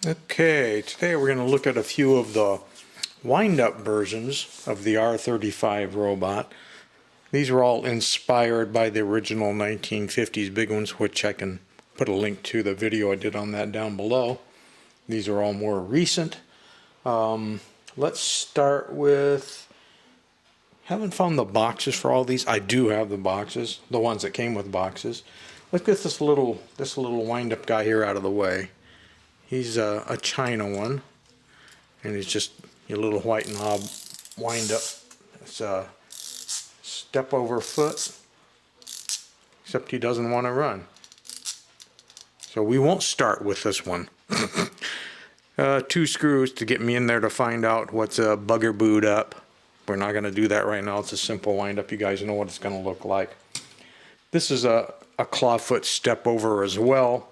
Okay, today we're going to look at a few of the wind-up versions of the R35 robot. These were all inspired by the original 1950s big ones, which I can put a link to the video I did on that down below. These are all more recent. Let's start with, haven't found the boxes for all these. I do have the boxes, the ones that came with boxes. Let's get this little wind-up guy here out of the way. He's a China one, and he's just your little white knob wind-up. It's a step over foot, except he doesn't want to run. So we won't start with this one. 2 screws to get me in there to find out what's bugger booed up. We're not going to do that right now. It's a simple wind-up. You guys know what it's going to look like. This is a clawfoot step over as well.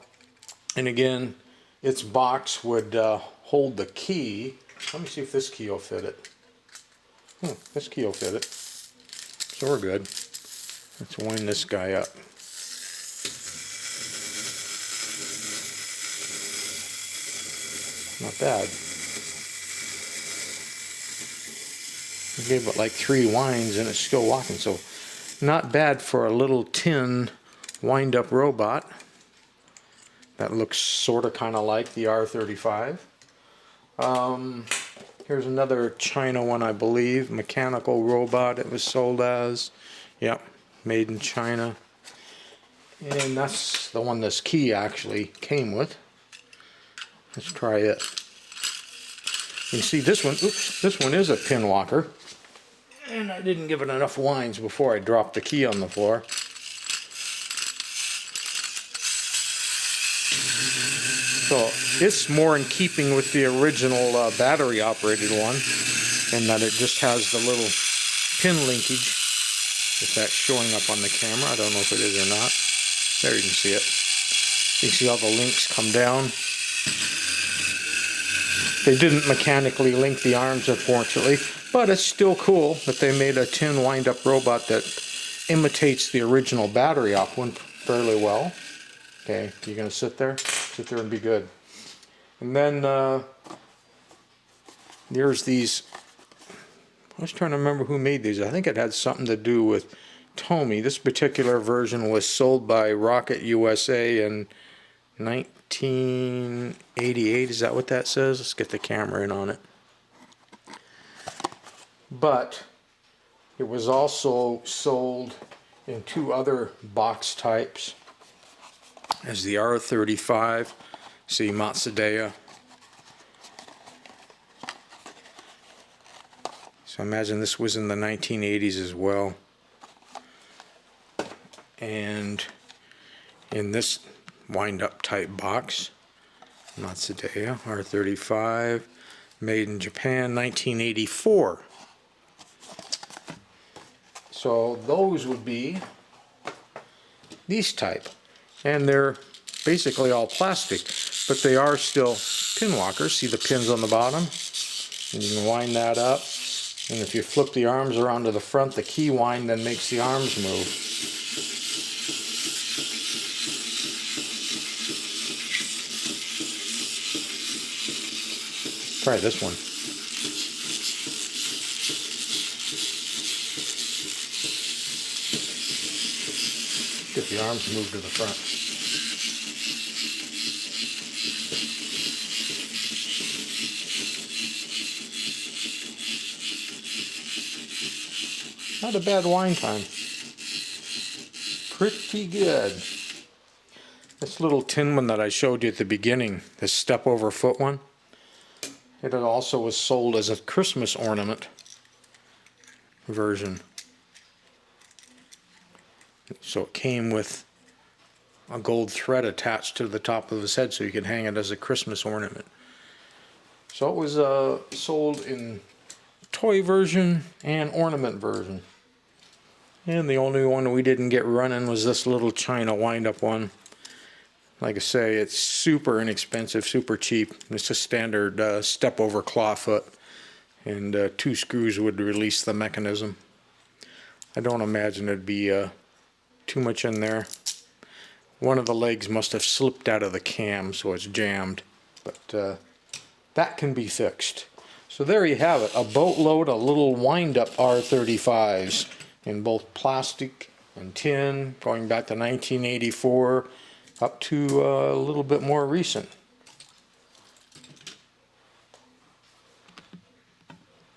And again, its box would hold the key. Let me see if this key will fit it. This key will fit it. So we're good. Let's wind this guy up. Not bad. I gave it like 3 winds and it's still walking, so not bad for a little tin wind-up robot. That looks sort of kind of like the R35. Here's another China one, I believe. Mechanical robot it was sold as. Yep, made in China. And that's the one this key actually came with. Let's try it. You see this one, oops, this one is a Pinwalker. And I didn't give it enough winds before I dropped the key on the floor. So it's more in keeping with the original battery operated one, in that it just has the little pin linkage. If that's showing up on the camera, I don't know if it is or not. There you can see it. You can see all the links come down. They didn't mechanically link the arms, unfortunately, but it's still cool that they made a tin wind-up robot that imitates the original battery op one fairly well. Okay, you're going to sit there and be good. And then there's these, I was trying to remember who made these. I think it had something to do with Tomy. This particular version was sold by Rocket USA in 1988. Is that what that says? Let's get the camera in on it. But it was also sold in 2 other box types as the R35. See, Matsudaira. So I imagine this was in the 1980s as well. And in this wind-up type box, Matsudaira R35, made in Japan, 1984. So those would be these type. And they're basically all plastic, but they are still Pinwalkers. See the pins on the bottom? And you can wind that up. And if you flip the arms around to the front, the key wind then makes the arms move. Try this one. Get the arms moved to the front. Not a bad wind time. Pretty good. This little tin one that I showed you at the beginning, this step over foot one, it also was sold as a Christmas ornament version. So it came with a gold thread attached to the top of his head so you could hang it as a Christmas ornament. So it was sold in toy version and ornament version. And the only one we didn't get running was this little China wind-up one. Like I say, it's super inexpensive, super cheap. It's a standard step-over clawfoot, and 2 screws would release the mechanism. I don't imagine it'd be too much in there. One of the legs must have slipped out of the cam, so it's jammed. But that can be fixed. So there you have it, a boatload of little Windup R35s in both plastic and tin, going back to 1984 up to a little bit more recent.